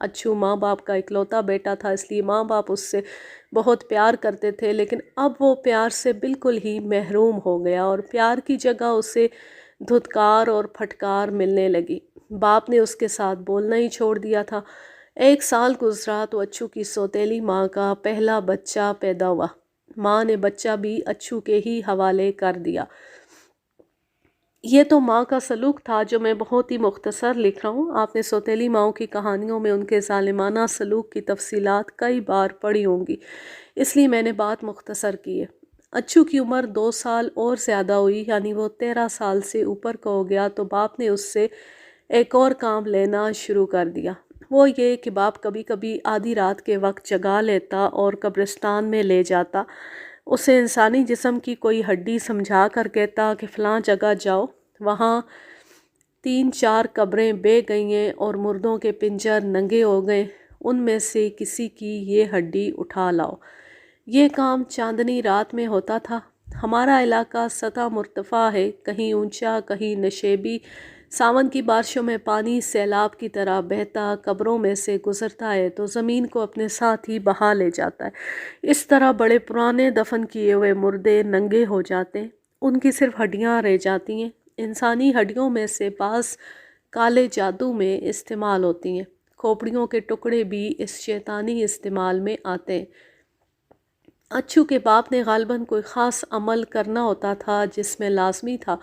اچھو ماں باپ کا اکلوتا بیٹا تھا، اس لیے ماں باپ اس سے بہت پیار کرتے تھے، لیکن اب وہ پیار سے بالکل ہی محروم ہو گیا اور پیار کی جگہ اسے دھتکار اور پھٹکار ملنے لگی۔ باپ نے اس کے ساتھ بولنا ہی چھوڑ دیا تھا۔ 1 سال گزرا تو اچھو کی سوتیلی ماں کا پہلا بچہ پیدا ہوا۔ ماں نے بچہ بھی اچھو کے ہی حوالے کر دیا۔ یہ تو ماں کا سلوک تھا جو میں بہت ہی مختصر لکھ رہا ہوں۔ آپ نے سوتیلی ماؤں کی کہانیوں میں ان کے ظالمانہ سلوک کی تفصیلات کئی بار پڑھی ہوں گی، اس لیے میں نے بات مختصر کی ہے۔ اچھو کی عمر 2 سال اور زیادہ ہوئی، یعنی وہ 13 سال سے اوپر کا ہو گیا، تو باپ نے اس سے ایک اور کام لینا شروع کر دیا۔ وہ یہ کہ باپ کبھی کبھی آدھی رات کے وقت جگا لیتا اور قبرستان میں لے جاتا، اسے انسانی جسم کی کوئی ہڈی سمجھا کر کہتا کہ فلاں جگہ جاؤ، وہاں 3-4 قبریں بے گئی ہیں اور مردوں کے پنجر ننگے ہو گئے، ان میں سے کسی کی یہ ہڈی اٹھا لاؤ۔ یہ کام چاندنی رات میں ہوتا تھا۔ ہمارا علاقہ سطح مرتفع ہے، کہیں اونچا کہیں نشیبی۔ ساون کی بارشوں میں پانی سیلاب کی طرح بہتا قبروں میں سے گزرتا ہے تو زمین کو اپنے ساتھ ہی بہا لے جاتا ہے۔ اس طرح بڑے پرانے دفن کیے ہوئے مردے ننگے ہو جاتے ہیں، ان کی صرف ہڈیاں رہ جاتی ہیں۔ انسانی ہڈیوں میں سے بعض کالے جادو میں استعمال ہوتی ہیں، کھوپڑیوں کے ٹکڑے بھی اس شیطانی استعمال میں آتے ہیں۔ اچھو کے باپ نے غالباً کوئی خاص عمل کرنا ہوتا تھا جس میں لازمی تھا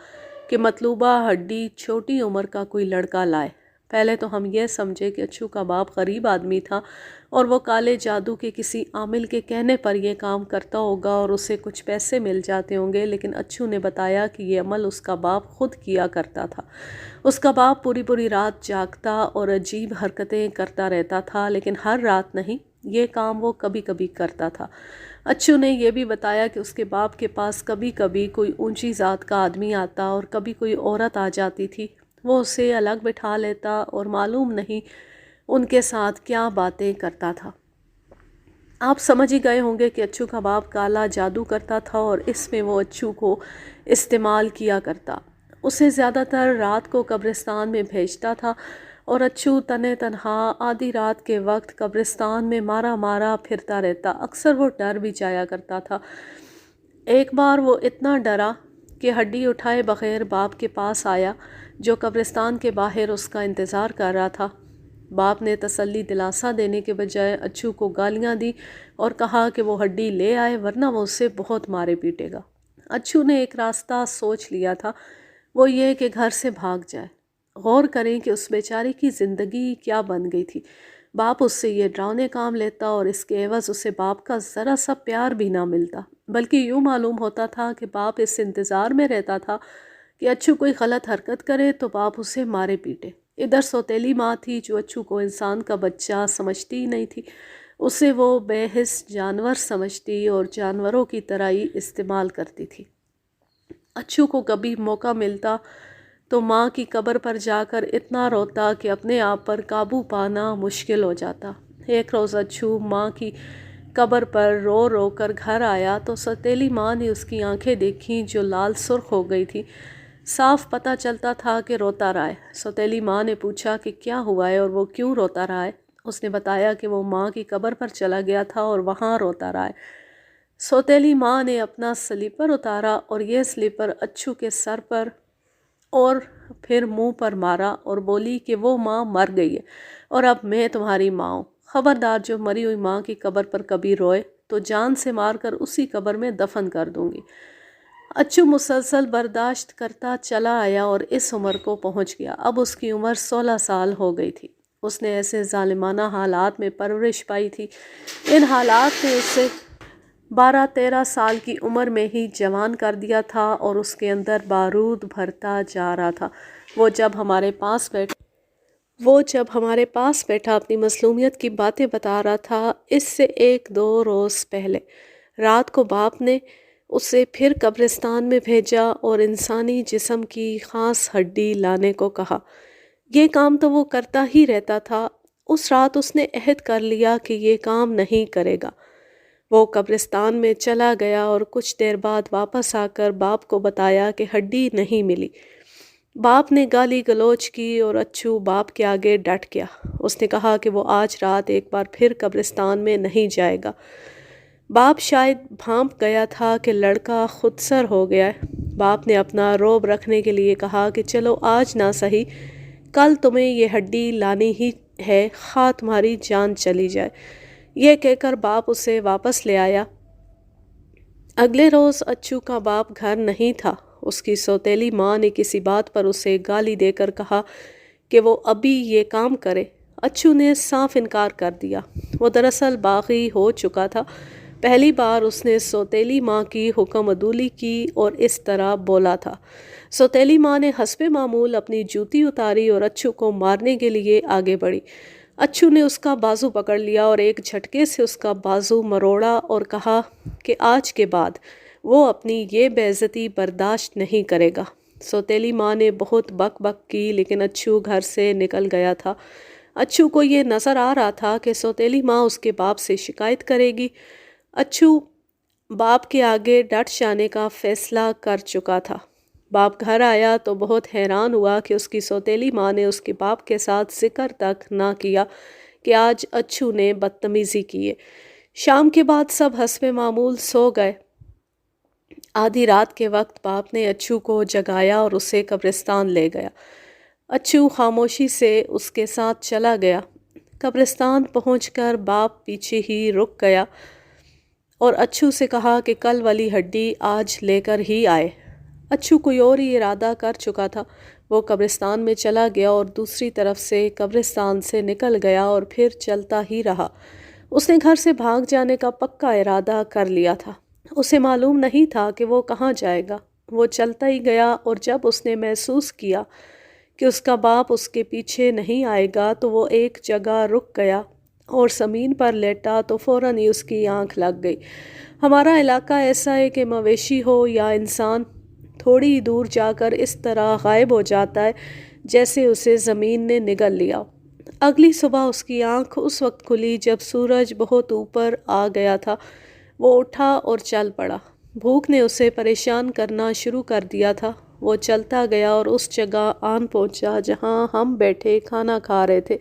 کہ مطلوبہ ہڈی چھوٹی عمر کا کوئی لڑکا لائے۔ پہلے تو ہم یہ سمجھے کہ اچھو کا باپ غریب آدمی تھا اور وہ کالے جادو کے کسی عامل کے کہنے پر یہ کام کرتا ہوگا اور اسے کچھ پیسے مل جاتے ہوں گے، لیکن اچھو نے بتایا کہ یہ عمل اس کا باپ خود کیا کرتا تھا۔ اس کا باپ پوری پوری رات جاگتا اور عجیب حرکتیں کرتا رہتا تھا، لیکن ہر رات نہیں، یہ کام وہ کبھی کبھی کرتا تھا۔ اچھو نے یہ بھی بتایا کہ اس کے باپ کے پاس کبھی کبھی کوئی اونچی ذات کا آدمی آتا اور کبھی کوئی عورت آ جاتی تھی، وہ اسے الگ بٹھا لیتا اور معلوم نہیں ان کے ساتھ کیا باتیں کرتا تھا۔ آپ سمجھ ہی گئے ہوں گے کہ اچھو کا باپ کالا جادو کرتا تھا اور اس میں وہ اچھو کو استعمال کیا کرتا۔ اسے زیادہ تر رات کو قبرستان میں بھیجتا تھا اور اچھو تنہ تنہا آدھی رات کے وقت قبرستان میں مارا مارا پھرتا رہتا۔ اکثر وہ ڈر بھی جایا کرتا تھا۔ ایک بار وہ اتنا ڈرا کہ ہڈی اٹھائے بغیر باپ کے پاس آیا جو قبرستان کے باہر اس کا انتظار کر رہا تھا۔ باپ نے تسلی دلاسا دینے کے بجائے اچھو کو گالیاں دی اور کہا کہ وہ ہڈی لے آئے ورنہ وہ اسے بہت مارے پیٹے گا۔ اچھو نے ایک راستہ سوچ لیا تھا، وہ یہ کہ گھر سے بھاگ جائے۔ غور کریں کہ اس بیچارے کی زندگی کیا بن گئی تھی۔ باپ اس سے یہ ڈراؤنے کام لیتا اور اس کے عوض اسے باپ کا ذرا سا پیار بھی نہ ملتا، بلکہ یوں معلوم ہوتا تھا کہ باپ اس انتظار میں رہتا تھا کہ اچھو کوئی غلط حرکت کرے تو باپ اسے مارے پیٹے۔ ادھر سوتیلی ماں تھی جو اچھو کو انسان کا بچہ سمجھتی ہی نہیں تھی، اسے وہ بے حس جانور سمجھتی اور جانوروں کی طرح ہی استعمال کرتی تھی۔ اچھو کو کبھی موقع ملتا تو ماں کی قبر پر جا کر اتنا روتا کہ اپنے آپ پر قابو پانا مشکل ہو جاتا۔ ایک روز اچھو ماں کی قبر پر رو رو کر گھر آیا تو سوتیلی ماں نے اس کی آنکھیں دیکھیں جو لال سرخ ہو گئی تھی۔ صاف پتہ چلتا تھا کہ روتا رہا ہے۔ سوتیلی ماں نے پوچھا کہ کیا ہوا ہے اور وہ کیوں روتا رہا ہے۔ اس نے بتایا کہ وہ ماں کی قبر پر چلا گیا تھا اور وہاں روتا رہا ہے۔ سوتیلی ماں نے اپنا سلیپر اتارا اور یہ سلیپر اچھو کے سر پر اور پھر منہ پر مارا اور بولی کہ وہ ماں مر گئی ہے اور اب میں تمہاری ماں ہوں۔ خبردار جو مری ہوئی ماں کی قبر پر کبھی روئے تو جان سے مار کر اسی قبر میں دفن کر دوں گی۔ اچھو مسلسل برداشت کرتا چلا آیا اور اس عمر کو پہنچ گیا۔ اب اس کی عمر 16 سال ہو گئی تھی۔ اس نے ایسے ظالمانہ حالات میں پرورش پائی تھی، ان حالات نے اسے 12-13 سال کی عمر میں ہی جوان کر دیا تھا اور اس کے اندر بارود بھرتا جا رہا تھا۔ وہ جب ہمارے پاس بیٹھا اپنی مظلومیت کی باتیں بتا رہا تھا، اس سے 1-2 روز پہلے رات کو باپ نے اسے پھر قبرستان میں بھیجا اور انسانی جسم کی خاص ہڈی لانے کو کہا۔ یہ کام تو وہ کرتا ہی رہتا تھا۔ اس رات اس نے عہد کر لیا کہ یہ کام نہیں کرے گا۔ وہ قبرستان میں چلا گیا اور کچھ دیر بعد واپس آ کر باپ کو بتایا کہ ہڈی نہیں ملی۔ باپ نے گالی گلوچ کی اور اچھو باپ کے آگے ڈٹ گیا۔ اس نے کہا کہ وہ آج رات ایک بار پھر قبرستان میں نہیں جائے گا۔ باپ شاید بھانپ گیا تھا کہ لڑکا خود سر ہو گیا ہے۔ باپ نے اپنا روب رکھنے کے لیے کہا کہ چلو آج نہ سہی، کل تمہیں یہ ہڈی لانی ہی ہے، خواہ تمہاری جان چلی جائے۔ یہ کہہ کر باپ اسے واپس لے آیا۔ اگلے روز اچھو کا باپ گھر نہیں تھا۔ اس کی سوتیلی ماں نے کسی بات پر اسے گالی دے کر کہا کہ وہ ابھی یہ کام کرے۔ اچھو نے صاف انکار کر دیا۔ وہ دراصل باغی ہو چکا تھا۔ پہلی بار اس نے سوتیلی ماں کی حکم عدولی کی اور اس طرح بولا تھا۔ سوتیلی ماں نے حسب معمول اپنی جوتی اتاری اور اچھو کو مارنے کے لیے آگے بڑھی۔ اچھو نے اس کا بازو پکڑ لیا اور ایک جھٹکے سے اس کا بازو مروڑا اور کہا کہ آج کے بعد وہ اپنی یہ بے عزتی برداشت نہیں کرے گا۔ سوتیلی ماں نے بہت بک بک کی لیکن اچھو گھر سے نکل گیا تھا۔ اچھو کو یہ نظر آ رہا تھا کہ سوتیلی ماں اس کے باپ سے شکایت کرے گی۔ اچھو باپ کے آگے ڈٹ جانے کا فیصلہ کر چکا تھا۔ باپ گھر آیا تو بہت حیران ہوا کہ اس کی سوتیلی ماں نے اس کے باپ کے ساتھ ذکر تک نہ کیا کہ آج اچھو نے بدتمیزی کی ہے۔ شام کے بعد سب حسب معمول سو گئے۔ آدھی رات کے وقت باپ نے اچھو کو جگایا اور اسے قبرستان لے گیا۔ اچھو خاموشی سے اس کے ساتھ چلا گیا۔ قبرستان پہنچ کر باپ پیچھے ہی رک گیا اور اچھو سے کہا کہ کل والی ہڈی آج لے کر ہی آئے۔ اچھو کوئی اور ہی ارادہ کر چکا تھا۔ وہ قبرستان میں چلا گیا اور دوسری طرف سے قبرستان سے نکل گیا اور پھر چلتا ہی رہا۔ اس نے گھر سے بھاگ جانے کا پکا ارادہ کر لیا تھا۔ اسے معلوم نہیں تھا کہ وہ کہاں جائے گا۔ وہ چلتا ہی گیا اور جب اس نے محسوس کیا کہ اس کا باپ اس کے پیچھے نہیں آئے گا تو وہ ایک جگہ رک گیا اور زمین پر لیٹا تو فوراً ہی اس کی آنکھ لگ گئی۔ ہمارا علاقہ ایسا ہے کہ مویشی ہو یا انسان تھوڑی دور جا کر اس طرح غائب ہو جاتا ہے جیسے اسے زمین نے نگل لیا۔ اگلی صبح اس کی آنکھ اس وقت کھلی جب سورج بہت اوپر آ گیا تھا۔ وہ اٹھا اور چل پڑا۔ بھوک نے اسے پریشان کرنا شروع کر دیا تھا۔ وہ چلتا گیا اور اس جگہ آن پہنچا جہاں ہم بیٹھے کھانا کھا رہے تھے۔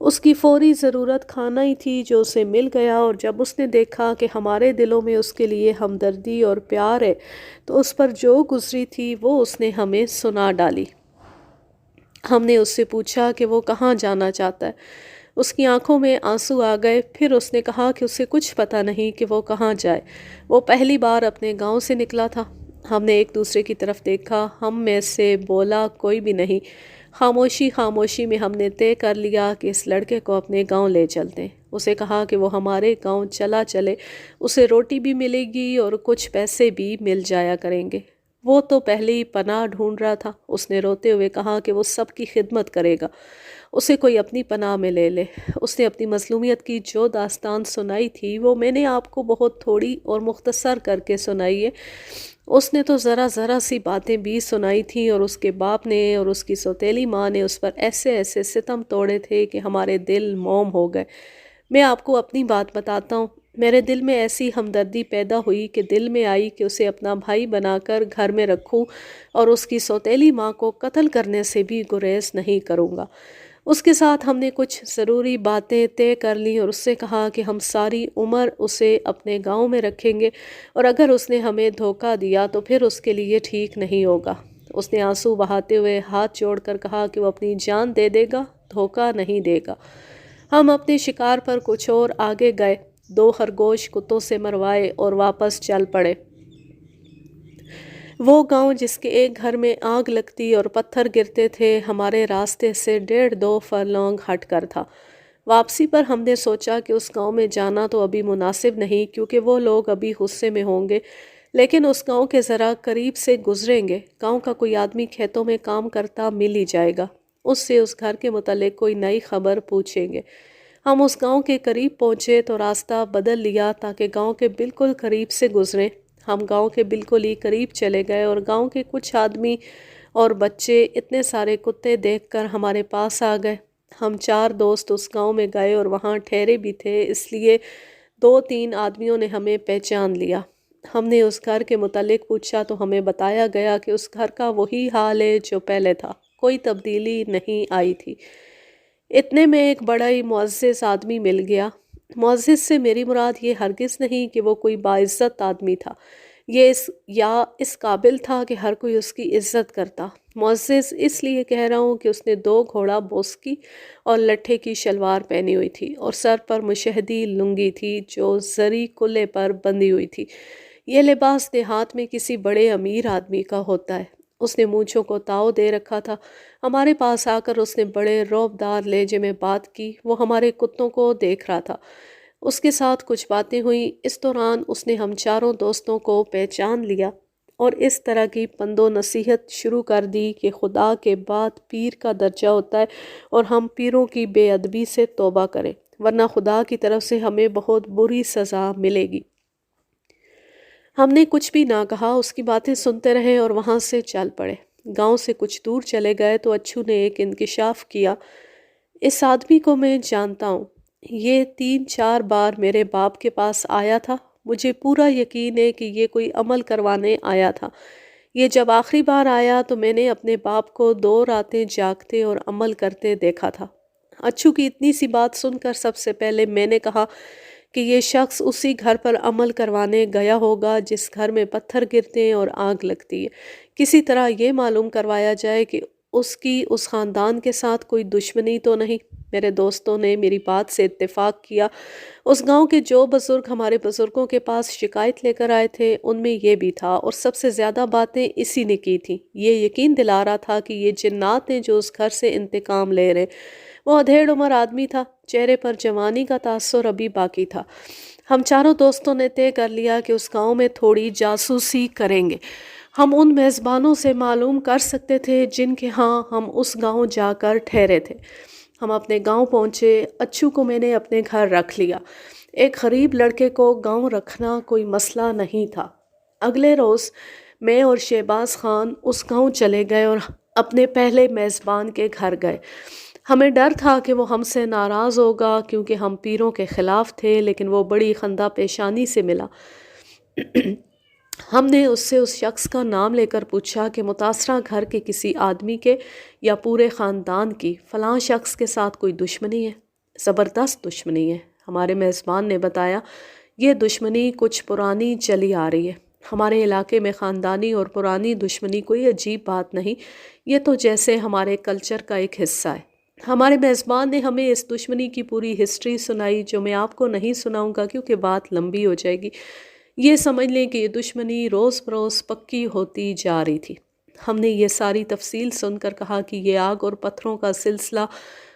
اس کی فوری ضرورت کھانا ہی تھی جو اسے مل گیا، اور جب اس نے دیکھا کہ ہمارے دلوں میں اس کے لیے ہمدردی اور پیار ہے تو اس پر جو گزری تھی وہ اس نے ہمیں سنا ڈالی۔ ہم نے اس سے پوچھا کہ وہ کہاں جانا چاہتا ہے۔ اس کی آنکھوں میں آنسو آ گئے۔ پھر اس نے کہا کہ اسے کچھ پتہ نہیں کہ وہ کہاں جائے۔ وہ پہلی بار اپنے گاؤں سے نکلا تھا۔ ہم نے ایک دوسرے کی طرف دیکھا۔ ہم میں سے بولا کوئی بھی نہیں۔ خاموشی میں ہم نے طے کر لیا کہ اس لڑکے کو اپنے گاؤں لے چلتے ہیں۔ اسے کہا کہ وہ ہمارے گاؤں چلا چلے، اسے روٹی بھی ملے گی اور کچھ پیسے بھی مل جایا کریں گے۔ وہ تو پہلے ہی پناہ ڈھونڈ رہا تھا۔ اس نے روتے ہوئے کہا کہ وہ سب کی خدمت کرے گا، اسے کوئی اپنی پناہ میں لے لے۔ اس نے اپنی مظلومیت کی جو داستان سنائی تھی وہ میں نے آپ کو بہت تھوڑی اور مختصر کر کے سنائی ہے۔ اس نے تو ذرا سی باتیں بھی سنائی تھیں، اور اس کے باپ نے اور اس کی سوتیلی ماں نے اس پر ایسے ستم توڑے تھے کہ ہمارے دل موم ہو گئے۔ میں آپ کو اپنی بات بتاتا ہوں۔ میرے دل میں ایسی ہمدردی پیدا ہوئی کہ دل میں آئی کہ اسے اپنا بھائی بنا کر گھر میں رکھوں اور اس کی سوتیلی ماں کو قتل کرنے سے بھی گریز نہیں کروں گا۔ اس کے ساتھ ہم نے کچھ ضروری باتیں طے کر لیں اور اس سے کہا کہ ہم ساری عمر اسے اپنے گاؤں میں رکھیں گے، اور اگر اس نے ہمیں دھوکہ دیا تو پھر اس کے لیے ٹھیک نہیں ہوگا۔ اس نے آنسو بہاتے ہوئے ہاتھ جوڑ کر کہا کہ وہ اپنی جان دے دے گا، دھوکہ نہیں دے گا۔ ہم اپنے شکار پر کچھ اور آگے گئے، 2 خرگوش کتوں سے مروائے اور واپس چل پڑے۔ وہ گاؤں جس کے ایک گھر میں آگ لگتی اور پتھر گرتے تھے ہمارے راستے سے 1.5-2 فرلانگ ہٹ کر تھا۔ واپسی پر ہم نے سوچا کہ اس گاؤں میں جانا تو ابھی مناسب نہیں کیونکہ وہ لوگ ابھی غصے میں ہوں گے، لیکن اس گاؤں کے ذرا قریب سے گزریں گے۔ گاؤں کا کوئی آدمی کھیتوں میں کام کرتا مل ہی جائے گا، اس سے اس گھر کے متعلق کوئی نئی خبر پوچھیں گے۔ ہم اس گاؤں کے قریب پہنچے تو راستہ بدل لیا تاکہ گاؤں کے بالکل قریب سے گزریں۔ ہم گاؤں کے بالکل ہی قریب چلے گئے اور گاؤں کے کچھ آدمی اور بچے اتنے سارے کتے دیکھ کر ہمارے پاس آ گئے۔ ہم 4 دوست اس گاؤں میں گئے اور وہاں ٹھہرے بھی تھے، اس لیے 2-3 آدمیوں نے ہمیں پہچان لیا۔ ہم نے اس گھر کے متعلق پوچھا تو ہمیں بتایا گیا کہ اس گھر کا وہی حال ہے جو پہلے تھا، کوئی تبدیلی نہیں آئی تھی۔ اتنے میں ایک بڑا ہی معزز آدمی مل گیا۔ معزز سے میری مراد یہ ہرگز نہیں کہ وہ کوئی باعزت آدمی تھا، یہ اس قابل تھا کہ ہر کوئی اس کی عزت کرتا۔ معزز اس لیے کہہ رہا ہوں کہ اس نے 2 گھوڑا بوسکی اور لٹھے کی شلوار پہنی ہوئی تھی اور سر پر مشہدی لنگی تھی جو زری کلے پر بندھی ہوئی تھی۔ یہ لباس دیہات میں کسی بڑے امیر آدمی کا ہوتا ہے۔ اس نے مونچھوں کو تاؤ دے رکھا تھا۔ ہمارے پاس آ کر اس نے بڑے رعبدار لہجے میں بات کی۔ وہ ہمارے کتوں کو دیکھ رہا تھا۔ اس کے ساتھ کچھ باتیں ہوئیں۔ اس دوران اس نے ہم چاروں دوستوں کو پہچان لیا اور اس طرح کی پند و نصیحت شروع کر دی کہ خدا کے بعد پیر کا درجہ ہوتا ہے اور ہم پیروں کی بے ادبی سے توبہ کریں، ورنہ خدا کی طرف سے ہمیں بہت بری سزا ملے گی۔ ہم نے کچھ بھی نہ کہا، اس کی باتیں سنتے رہے اور وہاں سے چل پڑے۔ گاؤں سے کچھ دور چلے گئے تو اچھو نے ایک انکشاف کیا۔ اس آدمی کو میں جانتا ہوں، یہ 3-4 بار میرے باپ کے پاس آیا تھا۔ مجھے پورا یقین ہے کہ یہ کوئی عمل کروانے آیا تھا۔ یہ جب آخری بار آیا تو میں نے اپنے باپ کو 2 راتیں جاگتے اور عمل کرتے دیکھا تھا۔ اچھو کی اتنی سی بات سن کر سب سے پہلے میں نے کہا کہ یہ شخص اسی گھر پر عمل کروانے گیا ہوگا جس گھر میں پتھر گرتے ہیں اور آگ لگتی ہے۔ کسی طرح یہ معلوم کروایا جائے کہ اس کی اس خاندان کے ساتھ کوئی دشمنی تو نہیں۔ میرے دوستوں نے میری بات سے اتفاق کیا۔ اس گاؤں کے جو بزرگ ہمارے بزرگوں کے پاس شکایت لے کر آئے تھے ان میں یہ بھی تھا، اور سب سے زیادہ باتیں اسی نے کی تھیں۔ یہ یقین دلا رہا تھا کہ یہ جنات ہیں جو اس گھر سے انتقام لے رہے۔ وہ ادھیڑ عمر آدمی تھا، چہرے پر جوانی کا تاثر ابھی باقی تھا۔ ہم چاروں دوستوں نے طے کر لیا کہ اس گاؤں میں تھوڑی جاسوسی کریں گے۔ ہم ان میزبانوں سے معلوم کر سکتے تھے جن کے ہاں ہم اس گاؤں جا کر ٹھہرے تھے۔ ہم اپنے گاؤں پہنچے۔ اچھو کو میں نے اپنے گھر رکھ لیا۔ ایک غریب لڑکے کو گاؤں رکھنا کوئی مسئلہ نہیں تھا۔ اگلے روز میں اور شہباز خان اس گاؤں چلے گئے اور اپنے پہلے میزبان کے گھر گئے۔ ہمیں ڈر تھا کہ وہ ہم سے ناراض ہوگا کیونکہ ہم پیروں کے خلاف تھے، لیکن وہ بڑی خندہ پیشانی سے ملا۔ ہم نے اس سے اس شخص کا نام لے کر پوچھا کہ متاثرہ گھر کے کسی آدمی کے یا پورے خاندان کی فلاں شخص کے ساتھ کوئی دشمنی ہے؟ زبردست دشمنی ہے، ہمارے میزبان نے بتایا۔ یہ دشمنی کچھ پرانی چلی آ رہی ہے۔ ہمارے علاقے میں خاندانی اور پرانی دشمنی کوئی عجیب بات نہیں، یہ تو جیسے ہمارے کلچر کا ایک حصہ ہے۔ ہمارے میزبان نے ہمیں اس دشمنی کی پوری ہسٹری سنائی جو میں آپ کو نہیں سناؤں گا کیونکہ بات لمبی ہو جائے گی۔ یہ سمجھ لیں کہ یہ دشمنی روز بروز پکی ہوتی جا رہی تھی۔ ہم نے یہ ساری تفصیل سن کر کہا کہ یہ آگ اور پتھروں کا سلسلہ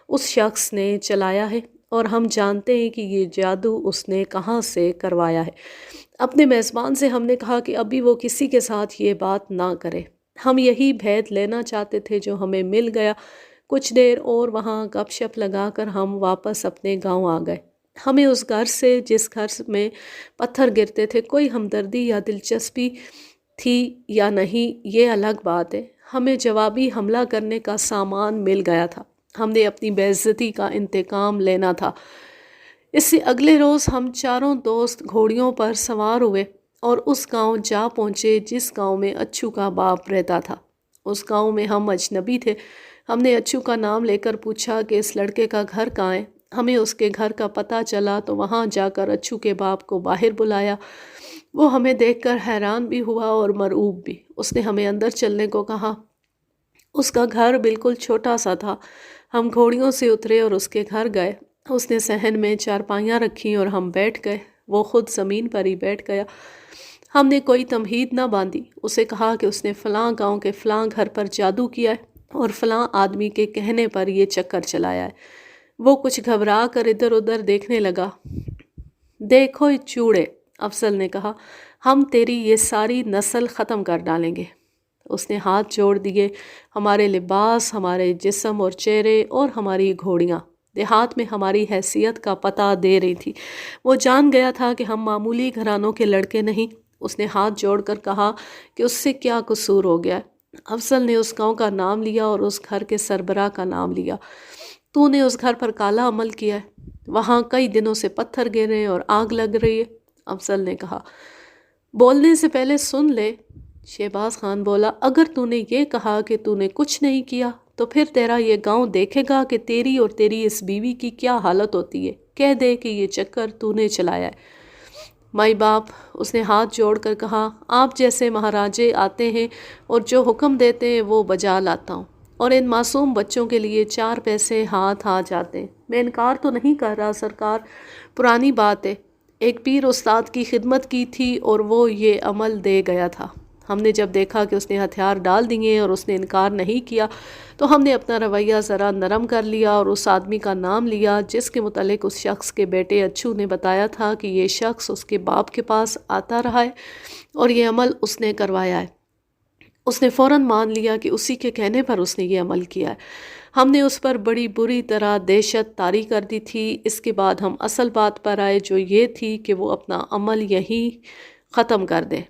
اس شخص نے چلایا ہے اور ہم جانتے ہیں کہ یہ جادو اس نے کہاں سے کروایا ہے۔ اپنے میزبان سے ہم نے کہا کہ ابھی وہ کسی کے ساتھ یہ بات نہ کرے۔ ہم یہی بھید لینا چاہتے تھے جو ہمیں مل گیا۔ کچھ دیر اور وہاں گپ شپ لگا کر ہم واپس اپنے گاؤں آ گئے۔ ہمیں اس گھر سے جس گھر میں پتھر گرتے تھے کوئی ہمدردی یا دلچسپی تھی یا نہیں یہ الگ بات ہے۔ ہمیں جوابی حملہ کرنے کا سامان مل گیا تھا۔ ہم نے اپنی بے عزتی کا انتقام لینا تھا۔ اس سے اگلے روز ہم چاروں دوست گھوڑیوں پر سوار ہوئے اور اس گاؤں جا پہنچے جس گاؤں میں اچھو کا باپ رہتا تھا۔ اس گاؤں میں ہم اجنبی تھے۔ ہم نے اچھو کا نام لے کر پوچھا کہ اس لڑکے کا گھر کہاں ہے۔ ہمیں اس کے گھر کا پتہ چلا تو وہاں جا کر اچھو کے باپ کو باہر بلایا۔ وہ ہمیں دیکھ کر حیران بھی ہوا اور مرعوب بھی۔ اس نے ہمیں اندر چلنے کو کہا۔ اس کا گھر بالکل چھوٹا سا تھا۔ ہم گھوڑیوں سے اترے اور اس کے گھر گئے۔ اس نے صحن میں چارپائیاں رکھیں اور ہم بیٹھ گئے۔ وہ خود زمین پر ہی بیٹھ گیا۔ ہم نے کوئی تمہید نہ باندھی۔ اسے کہا کہ اس نے فلاں گاؤں کے فلاں گھر پر جادو کیا ہے اور فلاں آدمی کے کہنے پر یہ چکر چلایا ہے۔ وہ کچھ گھبرا کر ادھر ادھر دیکھنے لگا۔ دیکھو چوڑے، افضل نے کہا، ہم تیری یہ ساری نسل ختم کر ڈالیں گے۔ اس نے ہاتھ جوڑ دیے۔ ہمارے لباس، ہمارے جسم اور چہرے اور ہماری گھوڑیاں دیہات میں ہماری حیثیت کا پتہ دے رہی تھی۔ وہ جان گیا تھا کہ ہم معمولی گھرانوں کے لڑکے نہیں۔ اس نے ہاتھ جوڑ کر کہا کہ اس سے کیا قصور ہو گیا ہے۔ افضل نے اس گاؤں کا نام لیا اور اس گھر کے سربراہ کا نام لیا۔ تو نے اس گھر پر کالا عمل کیا ہے۔ وہاں کئی دنوں سے پتھر گر رہے ہیں اور آگ لگ رہی ہے۔ افضل نے کہا۔ بولنے سے پہلے سن لے۔ شہباز خان بولا، اگر تو نے یہ کہا کہ تو نے کچھ نہیں کیا تو پھر تیرا یہ گاؤں دیکھے گا کہ تیری اور تیری اس بیوی کی کیا حالت ہوتی ہے۔ کہہ دے کہ یہ چکر تو نے چلایا ہے۔ مائی باپ، اس نے ہاتھ جوڑ کر کہا، آپ جیسے مہاراجے آتے ہیں اور جو حکم دیتے ہیں وہ بجا لاتا ہوں، اور ان معصوم بچوں کے لیے 4 پیسے ہاتھ آ جاتے ہیں۔ میں انکار تو نہیں کر رہا سرکار، پرانی بات ہے، ایک پیر استاد کی خدمت کی تھی اور وہ یہ عمل دے گیا تھا۔ ہم نے جب دیکھا کہ اس نے ہتھیار ڈال دیے اور اس نے انکار نہیں کیا تو ہم نے اپنا رویہ ذرا نرم کر لیا اور اس آدمی کا نام لیا جس کے متعلق اس شخص کے بیٹے اچھو نے بتایا تھا کہ یہ شخص اس کے باپ کے پاس آتا رہا ہے اور یہ عمل اس نے کروایا ہے۔ اس نے فوراً مان لیا کہ اسی کے کہنے پر اس نے یہ عمل کیا ہے۔ ہم نے اس پر بڑی بری طرح دہشت طاری کر دی تھی۔ اس کے بعد ہم اصل بات پر آئے جو یہ تھی کہ وہ اپنا عمل یہیں ختم کر دے۔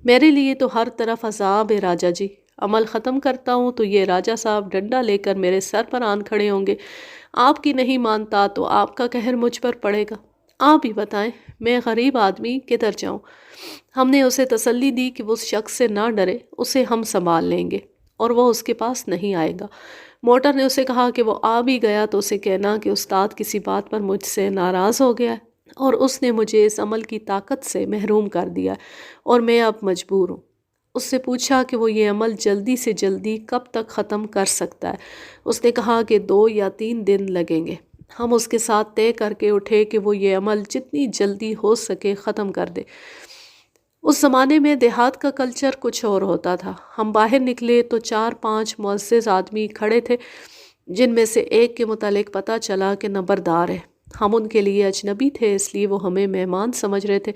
میرے لیے تو ہر طرف عذاب ہے راجا جی، عمل ختم کرتا ہوں تو یہ راجا صاحب ڈنڈا لے کر میرے سر پر آن کھڑے ہوں گے، آپ کی نہیں مانتا تو آپ کا قہر مجھ پر پڑے گا، آپ ہی بتائیں میں غریب آدمی کدھر جاؤں۔ ہم نے اسے تسلی دی کہ وہ اس شخص سے نہ ڈرے، اسے ہم سنبھال لیں گے اور وہ اس کے پاس نہیں آئے گا۔ موٹر نے اسے کہا کہ وہ آ بھی گیا تو اسے کہنا کہ استاد کسی بات پر مجھ سے ناراض ہو گیا ہے اور اس نے مجھے اس عمل کی طاقت سے محروم کر دیا اور میں اب مجبور ہوں۔ اس سے پوچھا کہ وہ یہ عمل جلدی سے جلدی کب تک ختم کر سکتا ہے۔ اس نے کہا کہ 2 یا 3 دن لگیں گے۔ ہم اس کے ساتھ طے کر کے اٹھے کہ وہ یہ عمل جتنی جلدی ہو سکے ختم کر دے۔ اس زمانے میں دیہات کا کلچر کچھ اور ہوتا تھا۔ ہم باہر نکلے تو 4-5 معزز آدمی کھڑے تھے جن میں سے ایک کے متعلق پتہ چلا کہ نمبردار ہے۔ ہم ان کے لیے اجنبی تھے اس لیے وہ ہمیں مہمان سمجھ رہے تھے۔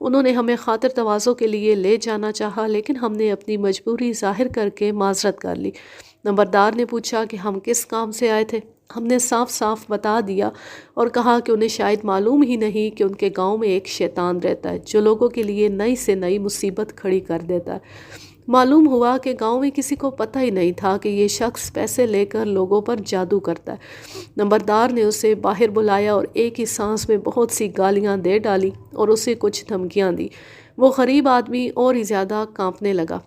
انہوں نے ہمیں خاطر تواضع کے لیے لے جانا چاہا لیکن ہم نے اپنی مجبوری ظاہر کر کے معذرت کر لی۔ نمبردار نے پوچھا کہ ہم کس کام سے آئے تھے۔ ہم نے صاف صاف بتا دیا اور کہا کہ انہیں شاید معلوم ہی نہیں کہ ان کے گاؤں میں ایک شیطان رہتا ہے جو لوگوں کے لیے نئی سے نئی مصیبت کھڑی کر دیتا ہے۔ معلوم ہوا کہ گاؤں میں کسی کو پتہ ہی نہیں تھا کہ یہ شخص پیسے لے کر لوگوں پر جادو کرتا ہے۔ نمبردار نے اسے باہر بلایا اور ایک ہی سانس میں بہت سی گالیاں دے ڈالی اور اسے کچھ دھمکیاں دی۔ وہ غریب آدمی اور ہی زیادہ کانپنے لگا۔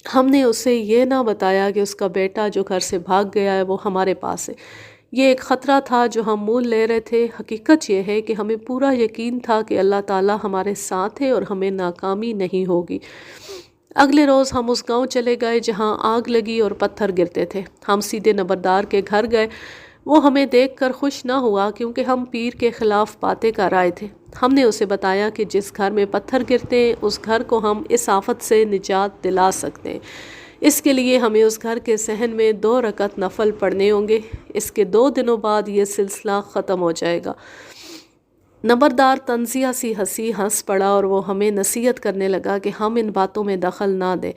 ہم نے اسے یہ نہ بتایا کہ اس کا بیٹا جو گھر سے بھاگ گیا ہے وہ ہمارے پاس ہے۔ یہ ایک خطرہ تھا جو ہم مول لے رہے تھے۔ حقیقت یہ ہے کہ ہمیں پورا یقین تھا کہ اللہ تعالیٰ ہمارے ساتھ ہے اور ہمیں ناکامی نہیں ہوگی۔ اگلے روز ہم اس گاؤں چلے گئے جہاں آگ لگی اور پتھر گرتے تھے۔ ہم سیدھے نمبردار کے گھر گئے۔ وہ ہمیں دیکھ کر خوش نہ ہوا کیونکہ ہم پیر کے خلاف باتیں کر آئے تھے۔ ہم نے اسے بتایا کہ جس گھر میں پتھر گرتے ہیں اس گھر کو ہم اس آفت سے نجات دلا سکتے ہیں۔ اس کے لیے ہمیں اس گھر کے صحن میں 2 رکعت نفل پڑھنے ہوں گے۔ اس کے 2 دنوں بعد یہ سلسلہ ختم ہو جائے گا۔ نمبردار طنزیہ سی ہنس پڑا اور وہ ہمیں نصیحت کرنے لگا کہ ہم ان باتوں میں دخل نہ دیں۔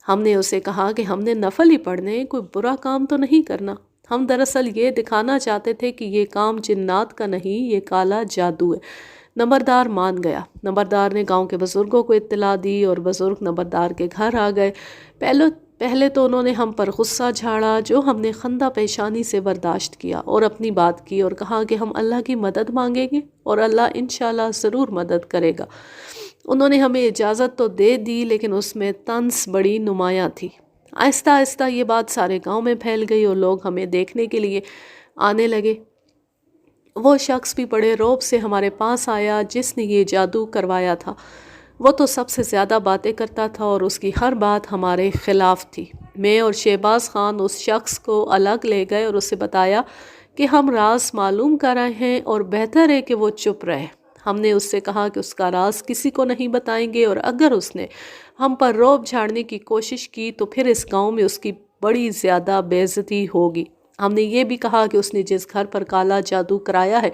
ہم نے اسے کہا کہ ہم نے نفل ہی پڑھنے، کوئی برا کام تو نہیں کرنا۔ ہم دراصل یہ دکھانا چاہتے تھے کہ یہ کام جنات کا نہیں، یہ کالا جادو ہے۔ نمبردار مان گیا۔ نمبردار نے گاؤں کے بزرگوں کو اطلاع دی اور بزرگ نمبردار کے گھر آ گئے۔ پہلے تو انہوں نے ہم پر غصہ جھاڑا جو ہم نے خندہ پیشانی سے برداشت کیا اور اپنی بات کی اور کہا کہ ہم اللہ کی مدد مانگیں گے اور اللہ انشاءاللہ ضرور مدد کرے گا۔ انہوں نے ہمیں اجازت تو دے دی لیکن اس میں طنز بڑی نمایاں تھی۔ آہستہ آہستہ یہ بات سارے گاؤں میں پھیل گئی اور لوگ ہمیں دیکھنے کے لیے آنے لگے۔ وہ شخص بھی بڑے رعب سے ہمارے پاس آیا جس نے یہ جادو کروایا تھا۔ وہ تو سب سے زیادہ باتیں کرتا تھا اور اس کی ہر بات ہمارے خلاف تھی۔ میں اور شہباز خان اس شخص کو الگ لے گئے اور اسے بتایا کہ ہم راز معلوم کر رہے ہیں اور بہتر ہے کہ وہ چپ رہے۔ ہم نے اس سے کہا کہ اس کا راز کسی کو نہیں بتائیں گے اور اگر اس نے ہم پر رعب جھاڑنے کی کوشش کی تو پھر اس گاؤں میں اس کی بڑی زیادہ بے عزتی ہوگی۔ ہم نے یہ بھی کہا کہ اس نے جس گھر پر کالا جادو کرایا ہے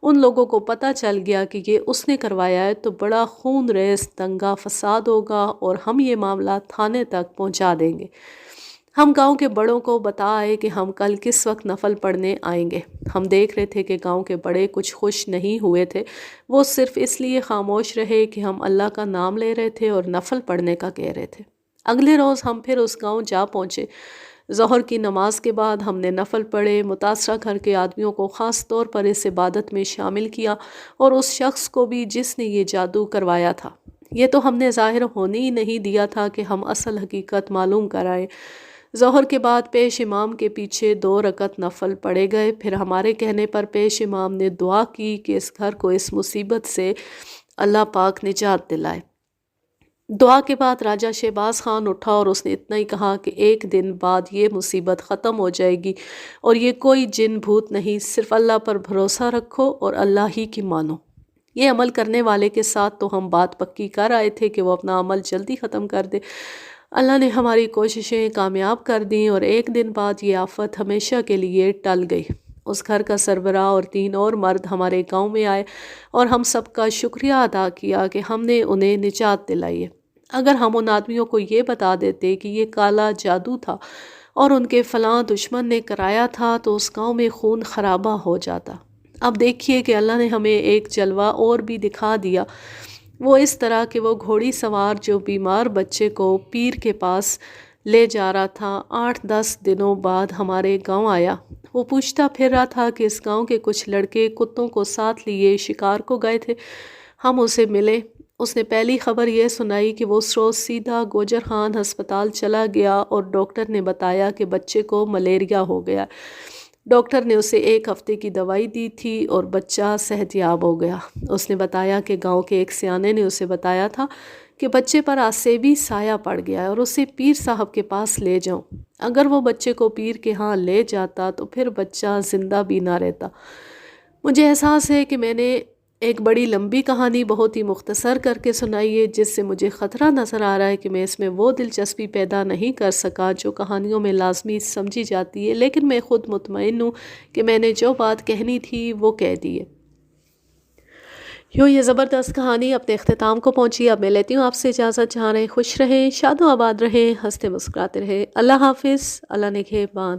ان لوگوں کو پتہ چل گیا کہ یہ اس نے کروایا ہے تو بڑا خون ریز دنگا فساد ہوگا اور ہم یہ معاملہ تھانے تک پہنچا دیں گے۔ ہم گاؤں کے بڑوں کو بتا آئے کہ ہم کل کس وقت نفل پڑھنے آئیں گے۔ ہم دیکھ رہے تھے کہ گاؤں کے بڑے کچھ خوش نہیں ہوئے تھے۔ وہ صرف اس لیے خاموش رہے کہ ہم اللہ کا نام لے رہے تھے اور نفل پڑھنے کا کہہ رہے تھے۔ اگلے روز ہم پھر اس گاؤں جا پہنچے۔ ظہر کی نماز کے بعد ہم نے نفل پڑھے، متاثرہ گھر کے آدمیوں کو خاص طور پر اس عبادت میں شامل کیا اور اس شخص کو بھی جس نے یہ جادو کروایا تھا۔ یہ تو ہم نے ظاہر ہونے ہی نہیں دیا تھا کہ ہم اصل حقیقت معلوم کرائیں۔ ظہر کے بعد پیش امام کے پیچھے 2 رکعت نفل پڑے گئے، پھر ہمارے کہنے پر پیش امام نے دعا کی کہ اس گھر کو اس مصیبت سے اللہ پاک نجات دلائے۔ دعا کے بعد راجہ شہباز خان اٹھا اور اس نے اتنا ہی کہا کہ 1 دن بعد یہ مصیبت ختم ہو جائے گی، اور یہ کوئی جن بھوت نہیں، صرف اللہ پر بھروسہ رکھو اور اللہ ہی کی مانو۔ یہ عمل کرنے والے کے ساتھ تو ہم بات پکی کر آئے تھے کہ وہ اپنا عمل جلدی ختم کر دے۔ اللہ نے ہماری کوششیں کامیاب کر دیں اور 1 دن بعد یہ آفت ہمیشہ کے لیے ٹل گئی۔ اس گھر کا سربراہ اور 3 اور مرد ہمارے گاؤں میں آئے اور ہم سب کا شکریہ ادا کیا کہ ہم نے انہیں نجات دلائی ہے۔ اگر ہم ان آدمیوں کو یہ بتا دیتے کہ یہ کالا جادو تھا اور ان کے فلاں دشمن نے کرایا تھا تو اس گاؤں میں خون خرابہ ہو جاتا۔ اب دیکھیے کہ اللہ نے ہمیں ایک جلوہ اور بھی دکھا دیا، وہ اس طرح کہ وہ گھوڑی سوار جو بیمار بچے کو پیر کے پاس لے جا رہا تھا 8-10 دنوں بعد ہمارے گاؤں آیا۔ وہ پوچھتا پھر رہا تھا کہ اس گاؤں کے کچھ لڑکے کتوں کو ساتھ لیے شکار کو گئے تھے۔ ہم اسے ملے، اس نے پہلی خبر یہ سنائی کہ وہ اس روز سیدھا گوجر خان ہسپتال چلا گیا اور ڈاکٹر نے بتایا کہ بچے کو ملیریا ہو گیا۔ ڈاکٹر نے اسے 1 ہفتے کی دوائی دی تھی اور بچہ صحت یاب ہو گیا۔ اس نے بتایا کہ گاؤں کے ایک سیانے نے اسے بتایا تھا کہ بچے پر آسیبی سایہ پڑ گیا ہے اور اسے پیر صاحب کے پاس لے جاؤں۔ اگر وہ بچے کو پیر کے ہاں لے جاتا تو پھر بچہ زندہ بھی نہ رہتا۔ مجھے احساس ہے کہ میں نے ایک بڑی لمبی کہانی بہت ہی مختصر کر کے سنائی ہے، جس سے مجھے خطرہ نظر آ رہا ہے کہ میں اس میں وہ دلچسپی پیدا نہیں کر سکا جو کہانیوں میں لازمی سمجھی جاتی ہے، لیکن میں خود مطمئن ہوں کہ میں نے جو بات کہنی تھی وہ کہہ دی ہے۔ یوں یہ زبردست کہانی اپنے اختتام کو پہنچی۔ اب میں لیتی ہوں آپ سے اجازت۔ جہاں رہیں خوش رہیں، شاد و آباد رہیں، ہنستے مسکراتے رہیں۔ اللہ حافظ، اللہ نگہبان۔